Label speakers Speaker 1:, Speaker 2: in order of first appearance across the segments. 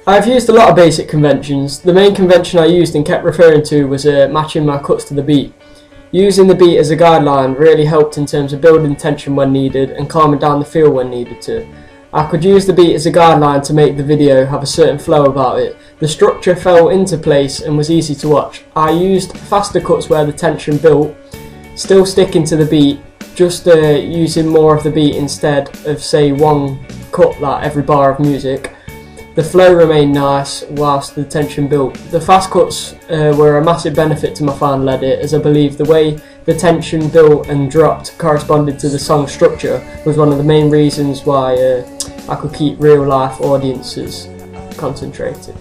Speaker 1: I've used a lot of basic conventions. The main convention I used and kept referring to was matching my cuts to the beat. Using the beat as a guideline really helped in terms of building tension when needed and calming down the feel when needed to. I could use the beat as a guideline to make the video have a certain flow about it. The structure fell into place and was easy to watch. I used faster cuts where the tension built, still sticking to the beat, just using more of the beat instead of say one cut like every bar of music. The flow remained nice whilst the tension built. The fast cuts were a massive benefit to my final edit, as I believe the way the tension built and dropped corresponded to the song structure was one of the main reasons why I could keep real life audiences concentrated.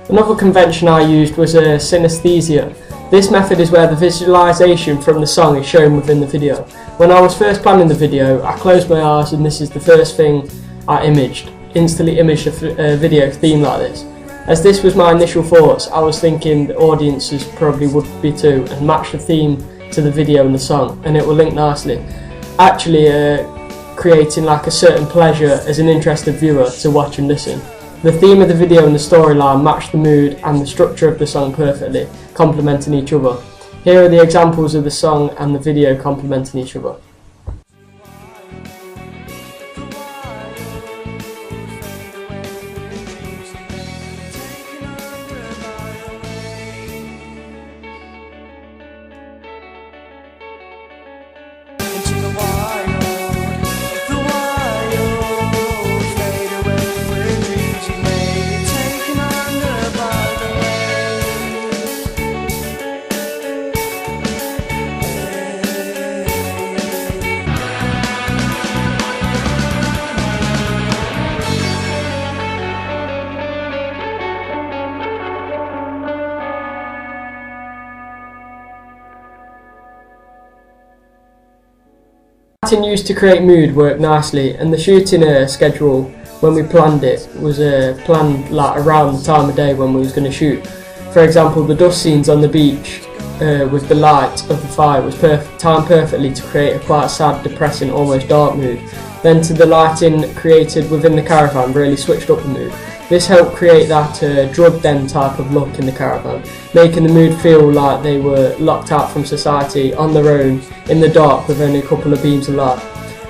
Speaker 1: Another convention I used was synesthesia. This method is where the visualization from the song is shown within the video. When I was first planning the video, I closed my eyes and this is the first thing I instantly imaged a video theme like this. As this was my initial thoughts, I was thinking the audiences probably would be too, and match the theme to the video and the song, and it will link nicely. Actually creating like a certain pleasure as an interested viewer to watch and listen. The theme of the video and the storyline match the mood and the structure of the song perfectly, complementing each other. Here are the examples of the song and the video complementing each other. Lighting used to create mood worked nicely, and the shooting schedule when we planned it was planned like around the time of day when we was going to shoot. For example, the dust scenes on the beach with the light of the fire was timed perfectly to create a quite sad, depressing, almost dark mood. Then to the lighting created within the caravan really switched up the mood. This helped create that drug den type of look in the caravan, making the mood feel like they were locked out from society, on their own, in the dark with only a couple of beams of light.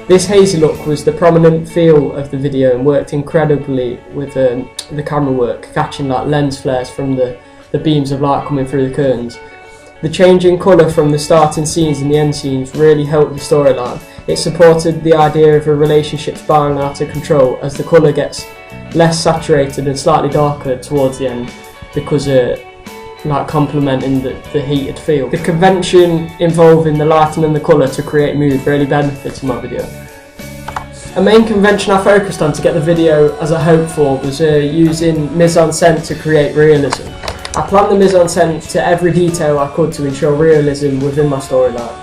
Speaker 1: This hazy look was the prominent feel of the video and worked incredibly with the camera work, catching like lens flares from the beams of light coming through the curtains. The change in colour from the starting scenes and the end scenes really helped the storyline. It supported the idea of a relationship spiraling out of control as the colour gets less saturated and slightly darker towards the end, because like complementing the heated feel. The convention involving the lighting and the colour to create mood really benefited my video. A main convention I focused on to get the video as I hoped for was using mise-en-scène to create realism. I planned the mise-en-scène to every detail I could to ensure realism within my storyline.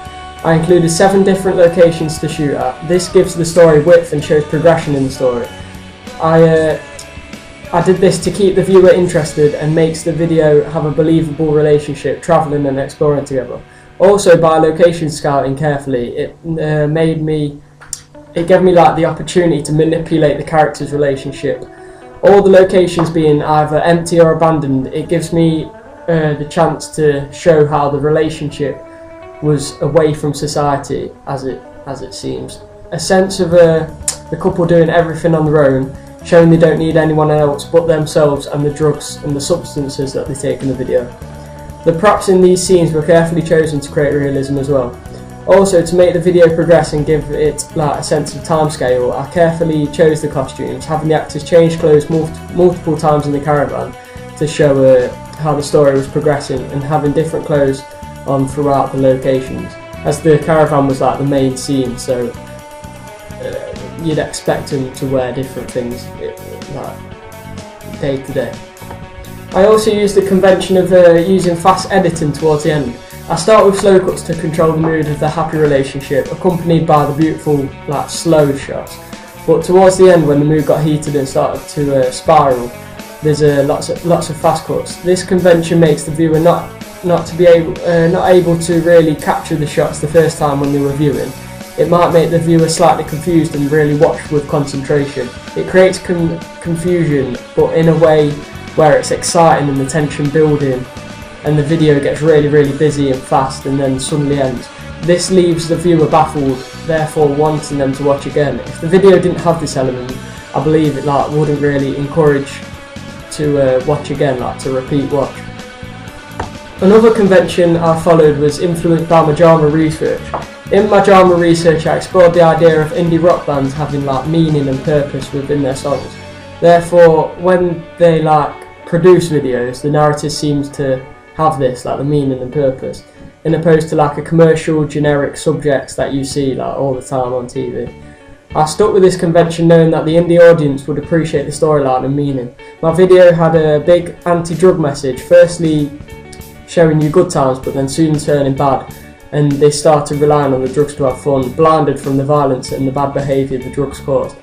Speaker 1: I included 7 different locations to shoot at. This gives the story width and shows progression in the story. I did this to keep the viewer interested and makes the video have a believable relationship, travelling and exploring together. Also, by location scouting carefully, it gave me like the opportunity to manipulate the characters' relationship. All the locations being either empty or abandoned, it gives me the chance to show how the relationship was away from society, as it seems. A sense of the couple doing everything on their own, showing they don't need anyone else but themselves and the drugs and the substances that they take in the video. The props in these scenes were carefully chosen to create realism as well. Also, to make the video progress and give it like a sense of time scale, I carefully chose the costumes, having the actors change clothes multiple times in the caravan to show how the story was progressing, and having different clothes on throughout the locations, as the caravan was like the main scene, so you'd expect them to wear different things like day to day. I also used the convention of using fast editing towards the end. I start with slow cuts to control the mood of the happy relationship, accompanied by the beautiful like slow shots. But towards the end, when the mood got heated and started to spiral, there's lots of fast cuts. This convention makes the viewer not able to really capture the shots the first time when they were viewing. it might make the viewer slightly confused and really watch with concentration. It creates confusion, but in a way where it's exciting and the tension building, and the video gets really busy and fast and then suddenly ends. This leaves the viewer baffled, therefore wanting them to watch again. If the video didn't have this element, I believe it wouldn't really encourage to watch again, to repeat watch. Another convention I followed was influenced by my genre research. In my genre research, I explored the idea of indie rock bands having meaning and purpose within their songs. Therefore, when they produce videos, the narrative seems to have this, the meaning and purpose, in opposed to a commercial, generic subjects that you see all the time on TV. I stuck with this convention knowing that the indie audience would appreciate the storyline and meaning. My video had a big anti-drug message, firstly showing you good times but then soon turning bad, and they started relying on the drugs to have fun, blinded from the violence and the bad behaviour the drugs caused,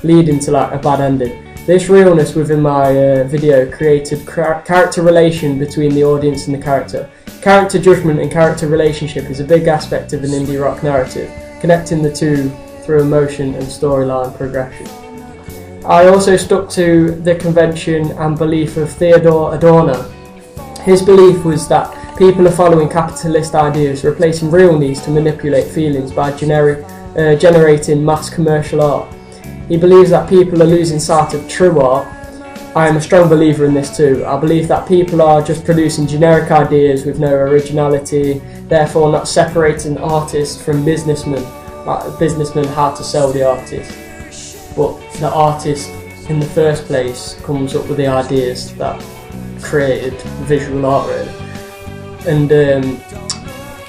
Speaker 1: leading to a bad ending. This realness within my video created character relation between the audience and the character. Character judgment and character relationship is a big aspect of an indie rock narrative, connecting the two through emotion and storyline progression. I also stuck to the convention and belief of Theodor Adorno. His belief was that people are following capitalist ideas, replacing real needs to manipulate feelings by generating mass commercial art. He believes that people are losing sight of true art. I am a strong believer in this too. I believe that people are just producing generic ideas with no originality, therefore not separating artists from businessmen, businessmen how to sell the artist. But the artist in the first place comes up with the ideas that created visual art really. And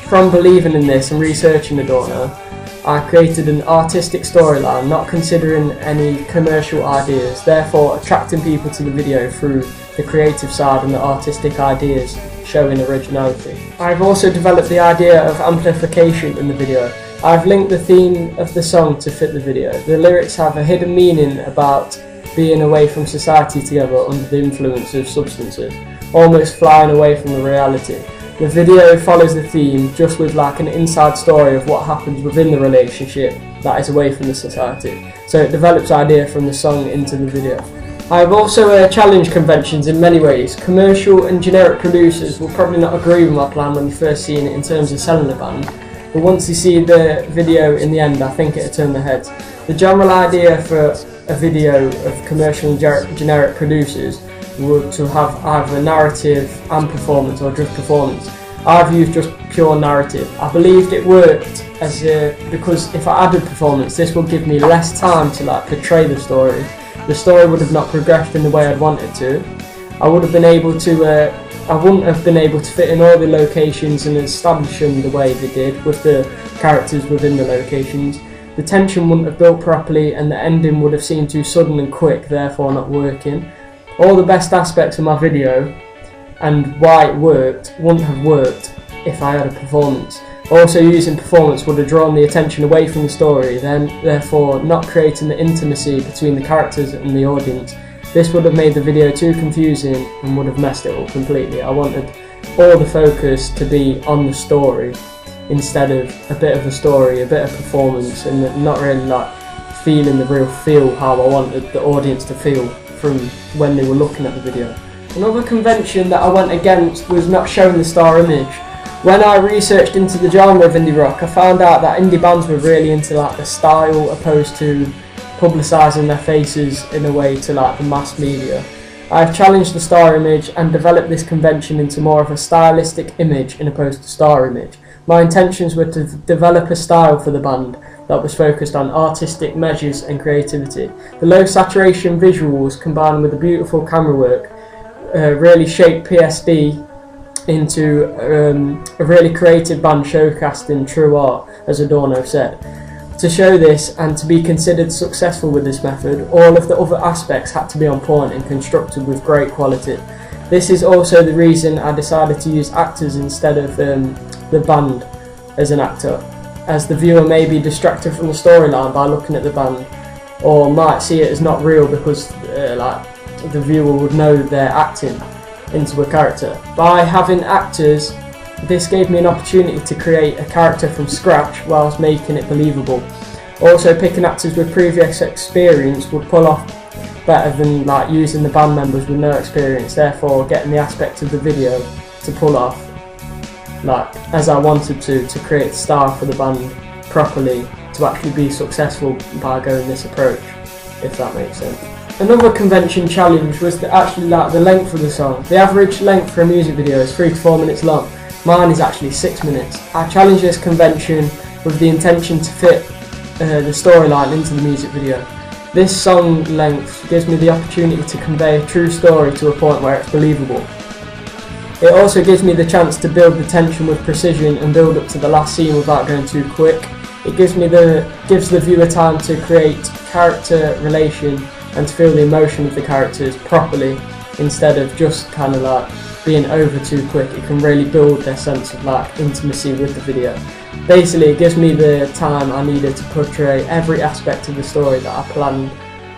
Speaker 1: from believing in this and researching Adorno, I created an artistic storyline, not considering any commercial ideas, therefore attracting people to the video through the creative side and the artistic ideas showing originality. I've also developed the idea of amplification in the video. I've linked the theme of the song to fit the video. The lyrics have a hidden meaning about being away from society together under the influence of substances, almost flying away from the reality. The video follows the theme just with an inside story of what happens within the relationship that is away from the society. So it develops idea from the song into the video. I have also challenged conventions in many ways. Commercial and generic producers will probably not agree with my plan when they first see it in terms of selling the band, but once they see the video in the end, I think it'll turn their heads. The general idea for a video of commercial and generic producers would to have either narrative and performance or just performance. I've used just pure narrative. I believed it worked because if I added performance, this would give me less time to portray the story. The story would have not progressed in the way I'd want it to. I wouldn't have been able to fit in all the locations and establish them the way they did with the characters within the locations. The tension wouldn't have built properly and the ending would have seemed too sudden and quick, therefore not working. All the best aspects of my video and why it worked wouldn't have worked if I had a performance. Also, using performance would have drawn the attention away from the story, therefore not creating the intimacy between the characters and the audience. This would have made the video too confusing and would have messed it up completely. I wanted all the focus to be on the story instead of a bit of a story, a bit of performance, and not really feeling the real feel how I wanted the audience to feel from when they were looking at the video. Another convention that I went against was not showing the star image. When I researched into the genre of indie rock, I found out that indie bands were really into the style opposed to publicising their faces in a way to the mass media. I've challenged the star image and developed this convention into more of a stylistic image in opposed to star image. My intentions were to develop a style for the band that was focused on artistic measures and creativity. The low saturation visuals combined with the beautiful camera work really shaped PSD into a really creative band showcasing true art, as Adorno said. To show this and to be considered successful with this method, all of the other aspects had to be on point and constructed with great quality. This is also the reason I decided to use actors instead of the band as an actor, as the viewer may be distracted from the storyline by looking at the band, or might see it as not real because the viewer would know they're acting into a character. By having actors this gave me an opportunity to create a character from scratch whilst making it believable. Also, picking actors with previous experience would pull off better than like using the band members with no experience, therefore getting the aspect of the video to pull off like as I wanted to create the style for the band properly, to actually be successful by going this approach, if that makes sense. Another convention challenge was actually like the length of the song. The average length for a music video is 3 to 4 minutes long. Mine is actually 6 minutes. I challenged this convention with the intention to fit the storyline into the music video. This song length gives me the opportunity to convey a true story to a point where it's believable. It also gives me the chance to build the tension with precision and build up to the last scene without going too quick. It gives the viewer time to create character relation and to feel the emotion of the characters properly, instead of just kind of like being over too quick. It can really build their sense of like intimacy with the video. Basically, it gives me the time I needed to portray every aspect of the story that I planned,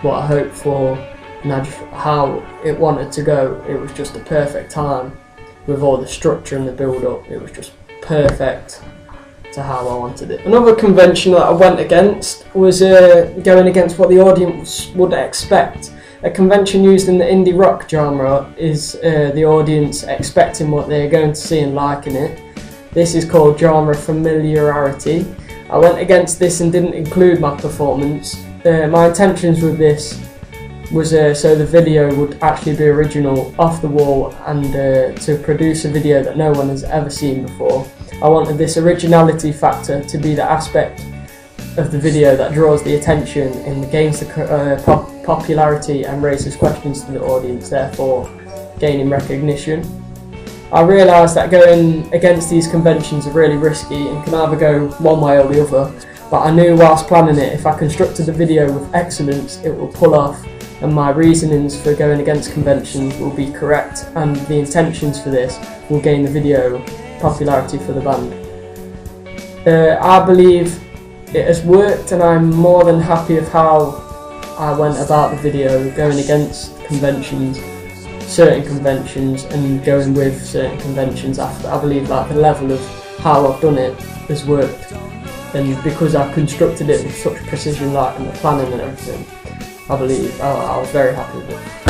Speaker 1: what I hoped for, and how it wanted to go. It was just a perfect time with all the structure and the build up. It was just perfect to how I wanted it. Another convention that I went against was going against what the audience would expect. A convention used in the indie rock genre is the audience expecting what they're going to see and liking it. This is called genre familiarity. I went against this and didn't include my performance. My intentions with this was so the video would actually be original, off the wall, and to produce a video that no one has ever seen before. I wanted this originality factor to be the aspect of the video that draws the attention and gains the popularity and raises questions to the audience, therefore gaining recognition. I realised that going against these conventions are really risky and can either go one way or the other, but I knew whilst planning it, if I constructed the video with excellence, it will pull off, and my reasonings for going against conventions will be correct, and the intentions for this will gain the video popularity for the band. I believe it has worked, and I'm more than happy with how I went about the video, going against conventions, certain conventions, and going with certain conventions after. I believe that the level of how I've done it has worked, and because I've constructed it with such precision, like in the planning and everything, I believe I was very happy with it.